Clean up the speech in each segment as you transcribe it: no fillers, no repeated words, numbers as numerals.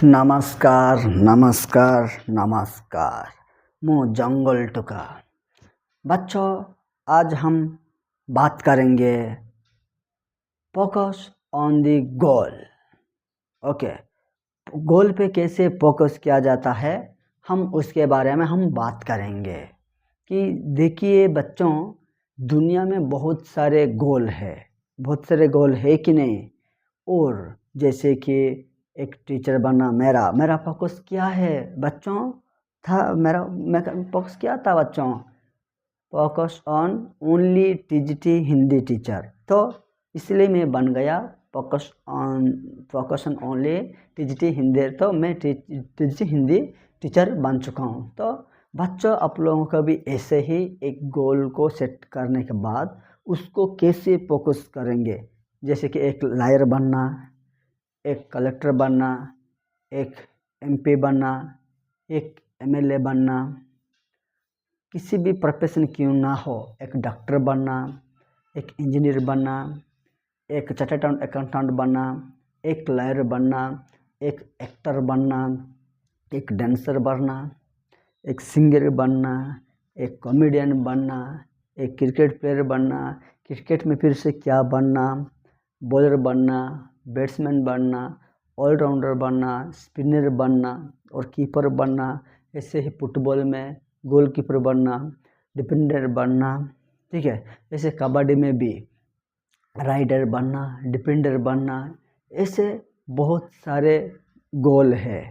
नमस्कार नमस्कार नमस्कार। मैं जंगल टुका। बच्चों, आज हम बात करेंगे focus on the goal. Okay, goal पे कैसे फोकस किया जाता है, हम उसके बारे में हम बात करेंगे। कि देखिए बच्चों, दुनिया में बहुत सारे गोल है कि नहीं। और जैसे कि एक टीचर बनना, मेरा फोकस क्या है बच्चों था, मैं फोकस क्या था बच्चों, focus on only TGT Hindi teacher. तो इसलिए मैं बन गया focus on only TGT Hindi. तो मैं टीजीटी हिंदी टीचर बन चुका हूँ। तो बच्चों, आप लोगों का भी ऐसे ही एक गोल को सेट करने के बाद उसको कैसे फोकस करेंगे। जैसे कि एक लॉयर बनना, एक कलेक्टर बनना, एक एमपी बनना, एक एमएलए बनना, किसी भी प्रोफेशन क्यों ना हो, एक डॉक्टर बनना, एक इंजीनियर बनना, एक चार्टर्ड अकाउंटेंट बनना, एक लॉयर बनना, एक एक्टर बनना, एक डांसर बनना, एक सिंगर बनना, एक कॉमेडियन बनना, एक क्रिकेट प्लेयर बनना, क्रिकेट में फिर से क्या बनना, बॉलर बनना, बैट्समैन बनना, ऑलराउंडर बनना, स्पिनर बनना और कीपर बनना। ऐसे ही फुटबॉल में गोलकीपर बनना, डिफेंडर बनना। ठीक है, ऐसे कबड्डी में भी राइडर बनना, डिफेंडर बनना। ऐसे बहुत सारे गोल है।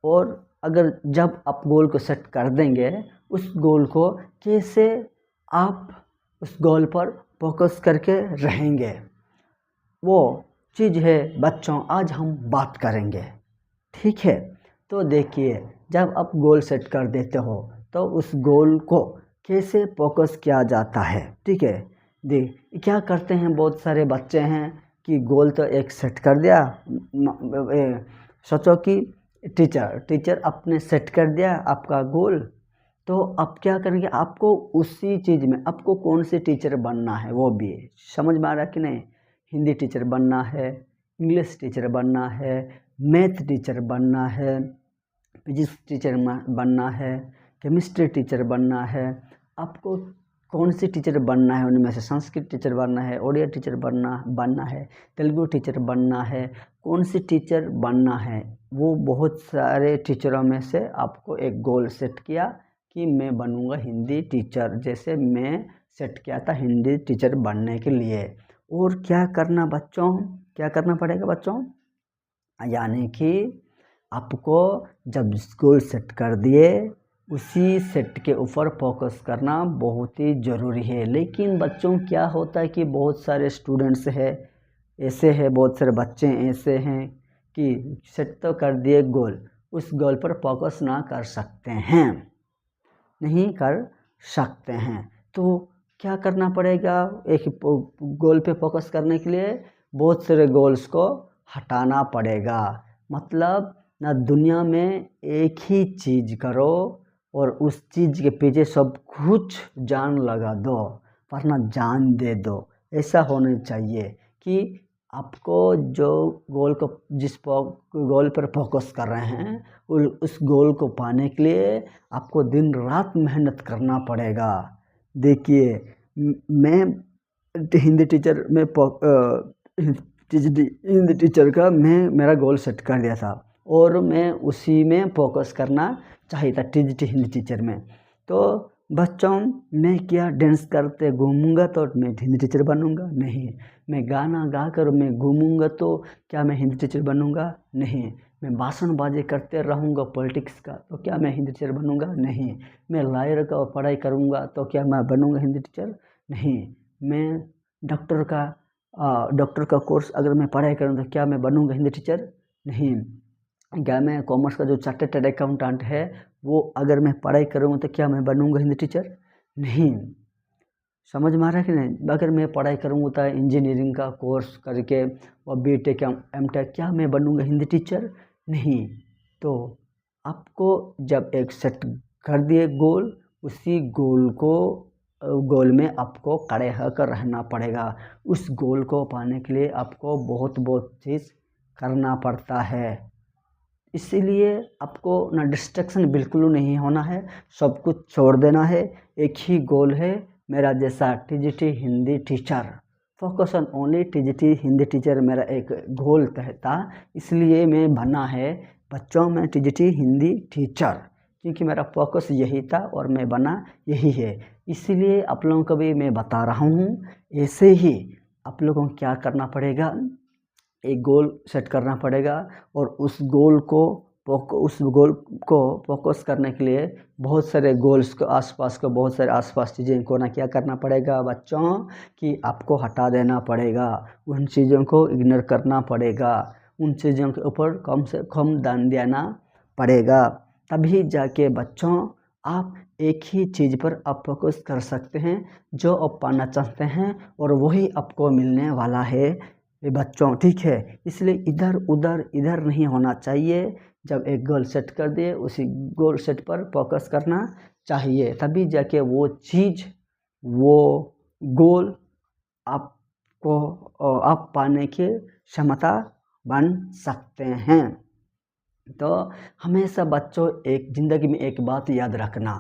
और अगर जब आप गोल को सेट कर देंगे, उस गोल को कैसे आप उस गोल पर फोकस करके रहेंगे, वो चीज़ है बच्चों आज हम बात करेंगे। ठीक है, तो देखिए, जब आप गोल सेट कर देते हो तो उस गोल को कैसे फोकस किया जाता है। ठीक है, देख क्या करते हैं, बहुत सारे बच्चे हैं कि गोल तो एक सेट कर दिया। सोचो कि टीचर आपने सेट कर दिया आपका गोल, तो आप क्या करेंगे, आपको उसी चीज़ में आपको कौन से टीचर बनना है वो भी समझ में आ रहा कि नहीं। हिंदी टीचर बनना है, इंग्लिश टीचर बनना है, मैथ टीचर बनना है, फिजिक्स टीचर बनना है, केमिस्ट्री टीचर बनना है। आपको कौन सी टीचर बनना है, उनमें से संस्कृत टीचर बनना है, ओडिया टीचर बनना है, तेलुगु टीचर बनना है, कौन सी टीचर बनना है। वो बहुत सारे टीचरों में से आपको एक गोल सेट किया कि मैं बनूंगा हिंदी टीचर, जैसे मैं सेट किया था हिंदी टीचर बनने के लिए। और क्या करना बच्चों, क्या करना पड़ेगा बच्चों, यानी कि आपको जब गोल सेट कर दिए, उसी सेट के ऊपर फोकस करना बहुत ही ज़रूरी है। लेकिन बच्चों क्या होता है कि बहुत सारे स्टूडेंट्स हैं ऐसे हैं, बहुत सारे बच्चे ऐसे हैं कि सेट तो कर दिए गोल, उस गोल पर फोकस ना कर सकते हैं, नहीं कर सकते हैं। तो क्या करना पड़ेगा, एक गोल पे फोकस करने के लिए बहुत सारे गोल्स को हटाना पड़ेगा। मतलब ना दुनिया में एक ही चीज़ करो और उस चीज़ के पीछे सब कुछ जान लगा दो, वरना जान दे दो। ऐसा होना चाहिए कि आपको जो गोल को जिस गोल पर फोकस कर रहे हैं, उस गोल को पाने के लिए आपको दिन रात मेहनत करना पड़ेगा। देखिए, मैं हिंदी टीचर में हिंदी टीचर का मेरा गोल सेट कर दिया था और मैं उसी में फोकस करना चाहिए था, टीजीटी हिंदी टीचर में। तो बच्चों, मैं क्या डांस करते घूमूंगा तो मैं हिंदी टीचर बनूंगा? नहीं। मैं गाना गा कर मैं घूमूंगा तो क्या मैं हिंदी टीचर बनूंगा? नहीं। मैं भाषणबाजी करते रहूंगा पॉलिटिक्स का तो क्या मैं हिंदी टीचर बनूंगा? नहीं। मैं लॉयर का पढ़ाई करूंगा तो क्या मैं बनूंगा हिंदी टीचर? नहीं। मैं डॉक्टर का कोर्स अगर मैं पढ़ाई करूँ तो क्या मैं बनूंगा हिंदी टीचर? नहीं। क्या मैं कॉमर्स का जो चार्टर्ड अकाउंटेंट है वो अगर मैं पढ़ाई करूँगा तो क्या मैं बनूंगा हिंदी टीचर? नहीं। समझ में आ रहा है कि नहीं। अगर मैं पढ़ाई करूँगा तो इंजीनियरिंग का कोर्स करके और बीटेक एमटेक, क्या मैं बनूंगा हिंदी टीचर? नहीं। तो आपको जब एक सेट कर दिए गोल, उसी गोल में आपको खड़े होकर रहना पड़ेगा। उस गोल को पाने के लिए आपको बहुत बहुत चीज़ करना पड़ता है। इसीलिए आपको ना डिस्ट्रैक्शन बिल्कुल नहीं होना है, सब कुछ छोड़ देना है। एक ही गोल है मेरा, जैसा TGT Hindi teacher, focus on only TGT Hindi teacher मेरा एक गोल था। इसलिए मैं बना है बच्चों में टीजीटी हिंदी टीचर, क्योंकि मेरा फोकस यही था और मैं बना यही है। इसीलिए आप लोगों को भी मैं बता रहा हूँ, ऐसे ही आप लोगों को क्या करना पड़ेगा, एक गोल सेट करना पड़ेगा और उस गोल को फोकस करने के लिए बहुत सारे गोल्स को आसपास को बहुत सारे आसपास चीज़ें को ना क्या करना पड़ेगा बच्चों, कि आपको हटा देना पड़ेगा, उन चीज़ों को इग्नोर करना पड़ेगा, उन चीज़ों के ऊपर कम से कम ध्यान देना पड़ेगा। तभी जाके बच्चों आप एक ही चीज़ पर आप फोकस कर सकते हैं जो आप पाना चाहते हैं, और वही आपको मिलने वाला है ये बच्चों, ठीक है। इसलिए इधर उधर इधर नहीं होना चाहिए। जब एक गोल सेट कर दिए उसी गोल सेट पर फोकस करना चाहिए, तभी जाके वो चीज़ वो गोल आपको आप पाने की क्षमता बन सकते हैं। तो हमेशा बच्चों एक ज़िंदगी में एक बात याद रखना,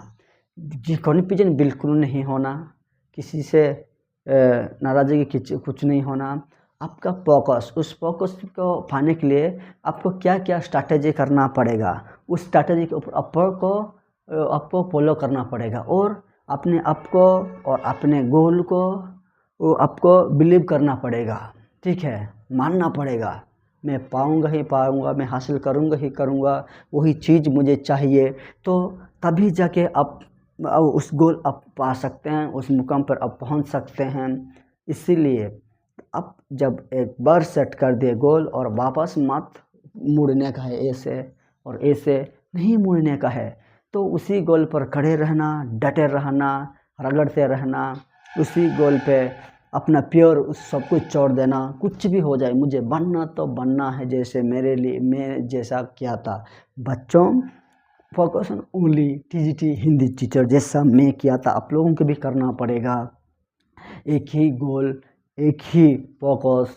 कन्फ्यूजन बिल्कुल नहीं होना, किसी से नाराज़गी कुछ नहीं होना। आपका फोकस, उस फोकस को पाने के लिए आपको क्या क्या स्ट्रैटेजी करना पड़ेगा, उस स्ट्रैटेजी के ऊपर आपको फॉलो करना पड़ेगा, और अपने आप को और अपने गोल को आपको बिलीव करना पड़ेगा, ठीक है। मानना पड़ेगा, मैं पाऊँगा ही पाऊँगा, मैं हासिल करूँगा ही करूँगा, वही चीज़ मुझे चाहिए। तो तभी जाके आप उस गोल आप पा सकते हैं, उस मुकाम पर आप पहुंच सकते हैं। इसीलिए आप जब एक बार सेट कर दिए गोल, और वापस मत मुड़ने का है, ऐसे और ऐसे नहीं मुड़ने का है। तो उसी गोल पर खड़े रहना, डटे रहना, रगड़ते रहना, उसी गोल पे अपना प्योर उस सब कुछ छोड़ देना। कुछ भी हो जाए, मुझे बनना तो बनना है, जैसे मेरे लिए मैं जैसा किया था बच्चों, focus on only TGT Hindi teacher जैसा मैं किया था, आप लोगों को भी करना पड़ेगा। एक ही गोल, एक ही फोकस,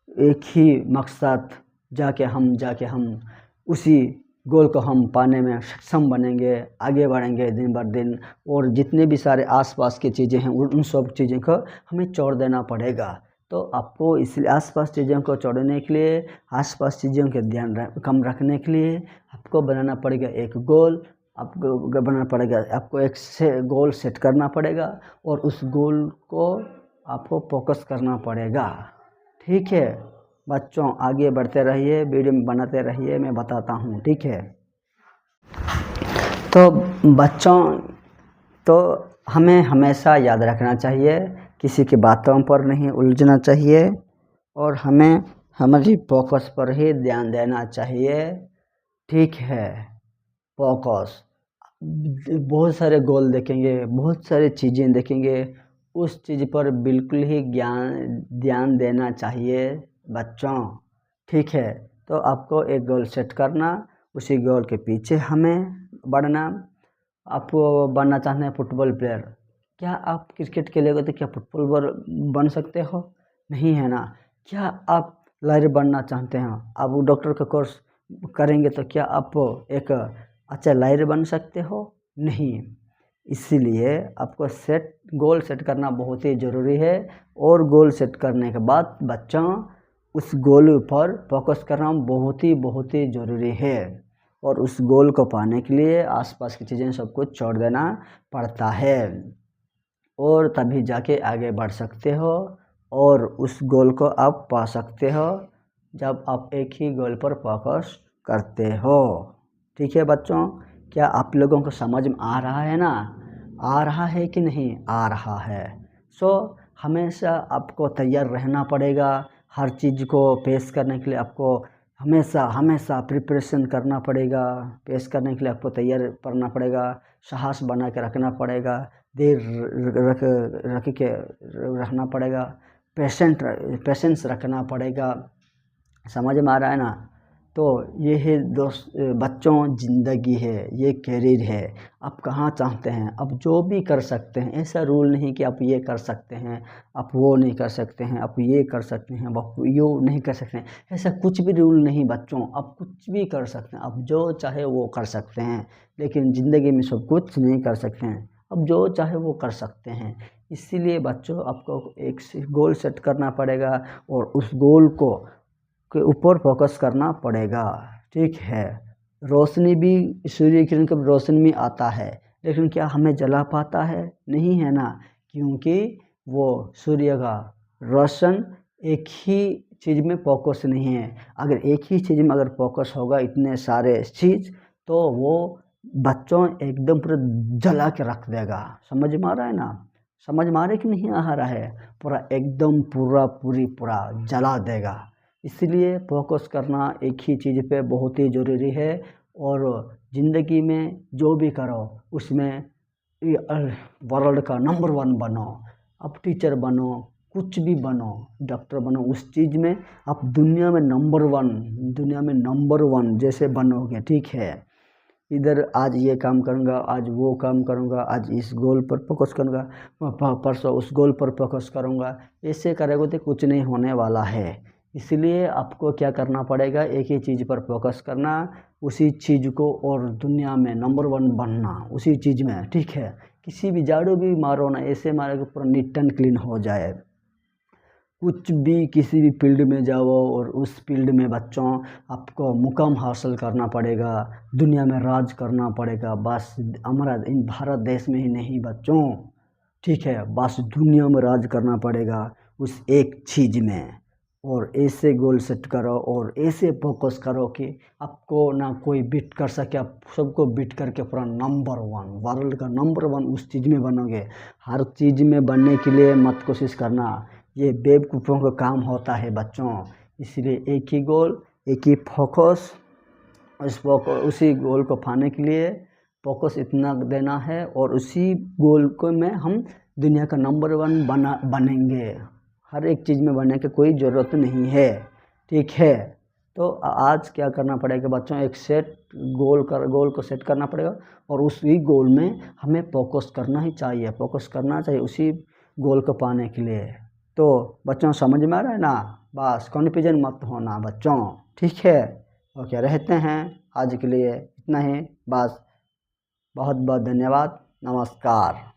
एक ही मकसद, जाके हम उसी गोल को हम पाने में सक्षम बनेंगे, आगे बढ़ेंगे दिन बर दिन। और जितने भी सारे आसपास की चीज़ें हैं उन सब चीज़ों को हमें छोड़ देना पड़ेगा। तो आपको इसलिए आसपास चीज़ों को छोड़ने के लिए, आसपास चीज़ों के ध्यान कम रखने के लिए आपको बनाना पड़ेगा एक गोल, आपको बनाना पड़ेगा, आपको एक गोल सेट करना पड़ेगा, और उस गोल को आपको फोकस करना पड़ेगा, ठीक है। बच्चों आगे बढ़ते रहिए, वीडियो में बनाते रहिए, मैं बताता हूँ, ठीक है। तो बच्चों, तो हमें हमेशा याद रखना चाहिए, किसी की बातों पर नहीं उलझना चाहिए, और हमें हमारी फोकस पर ही ध्यान देना चाहिए, ठीक है। फोकस, बहुत सारे गोल देखेंगे, बहुत सारी चीज़ें देखेंगे, उस चीज़ पर बिल्कुल ही ध्यान देना चाहिए बच्चों, ठीक है। तो आपको एक गोल सेट करना, उसी गोल के पीछे हमें बढ़ना। आप बनना चाहते हैं फुटबॉल प्लेयर, क्या आप क्रिकेट खेलोगे तो क्या फुटबॉल बन सकते हो? नहीं है ना। क्या आप लॉयर बनना चाहते हैं, आप डॉक्टर का कोर्स करेंगे तो क्या आप एक अच्छा लॉयर बन सकते हो? नहीं। इसीलिए आपको गोल सेट करना बहुत ही ज़रूरी है, और गोल सेट करने के बाद बच्चों उस गोल पर फोकस करना बहुत ही ज़रूरी है। और उस गोल को पाने के लिए आसपास की चीज़ें सब कुछ छोड़ देना पड़ता है, और तभी जाके आगे बढ़ सकते हो, और उस गोल को आप पा सकते हो जब आप एक ही गोल पर फोकस करते हो, ठीक है बच्चों। क्या आप लोगों को समझ में आ रहा है ना? आ रहा है कि नहीं आ रहा है? हमेशा आपको तैयार रहना पड़ेगा, हर चीज़ को पेश करने के लिए आपको हमेशा प्रिपरेशन करना पड़ेगा, पेश करने के लिए आपको तैयार करना पड़ेगा, साहस बना के रखना पड़ेगा, देर रख के रखना पड़ेगा, पेशेंस रखना पड़ेगा। समझ में आ रहा है ना? तो ये है दोस्त बच्चों, ज़िंदगी है, ये करियर है। आप कहाँ चाहते हैं, आप जो भी कर सकते हैं। ऐसा रूल नहीं कि आप ये कर सकते हैं, आप वो नहीं कर सकते हैं, आप ये कर सकते हैं, आप यो नहीं कर सकते हैं। ऐसा कुछ भी रूल नहीं बच्चों, आप कुछ भी कर सकते हैं, आप जो चाहे वो कर सकते हैं। लेकिन ज़िंदगी में सब कुछ नहीं कर सकते हैं, आप जो चाहे वो कर सकते हैं। इसीलिए बच्चों, आपको एक गोल सेट करना पड़ेगा और उस गोल को के ऊपर फोकस करना पड़ेगा। ठीक है, रोशनी भी सूर्य किरण की रोशनी में आता है, लेकिन क्या हमें जला पाता है? नहीं है ना, क्योंकि वो सूर्य का रोशन एक ही चीज़ में फोकस नहीं है। अगर एक ही चीज़ में अगर फोकस होगा इतने सारे चीज़, तो वो बच्चों एकदम पूरा जला के रख देगा। समझ में आ रहा है ना? समझ में आ रहा है कि नहीं आ रहा है? पूरा एकदम पूरा जला देगा। इसलिए फोकस करना एक ही चीज़ पे बहुत ही ज़रूरी है। और ज़िंदगी में जो भी करो उसमें वर्ल्ड का नंबर 1 बनो। आप टीचर बनो, कुछ भी बनो, डॉक्टर बनो, उस चीज़ में आप दुनिया में नंबर 1 जैसे बनोगे। ठीक है, इधर आज ये काम करूँगा, आज वो काम करूँगा, आज इस गोल पर फोकस करूँगा, परसों उस गोल पर फोकस करूँगा। ऐसे करोगे तो कुछ नहीं होने वाला है। इसलिए आपको क्या करना पड़ेगा, एक ही चीज़ पर फोकस करना, उसी चीज़ को, और दुनिया में नंबर 1 बनना उसी चीज़ में। ठीक है, किसी भी झाड़ू भी मारो ना, ऐसे मारो कि पूरा नीट एंड क्लीन हो जाए। कुछ भी किसी भी फील्ड में जाओ और उस फील्ड में बच्चों आपको मुकाम हासिल करना पड़ेगा, दुनिया में राज करना पड़ेगा। बस हमारा इन भारत देश में ही नहीं बच्चों, ठीक है, बस दुनिया में राज करना पड़ेगा उस एक चीज़ में। और ऐसे गोल सेट करो और ऐसे फोकस करो कि आपको ना कोई बीट कर सके, आप सबको बीट करके पूरा नंबर 1, वर्ल्ड का नंबर 1 उस चीज़ में बनोगे। हर चीज़ में बनने के लिए मत कोशिश करना, ये बेवकूफ़ों का काम होता है बच्चों। इसलिए एक ही गोल, एक ही फोकस, उसी गोल को पाने के लिए फोकस इतना देना है, और उसी गोल को में हम दुनिया का नंबर 1 बनेंगे। हर एक चीज़ में बनने की कोई ज़रूरत नहीं है। ठीक है, तो आज क्या करना पड़ेगा बच्चों, एक गोल को सेट करना पड़ेगा, और उसी गोल में हमें फोकस करना ही चाहिए, फोकस करना चाहिए उसी गोल को पाने के लिए। तो बच्चों समझ में आ रहा है ना? बस कन्फ्यूजन मत होना बच्चों। ठीक है, ओके, रहते हैं आज के लिए इतना ही बस। बहुत बहुत धन्यवाद, नमस्कार।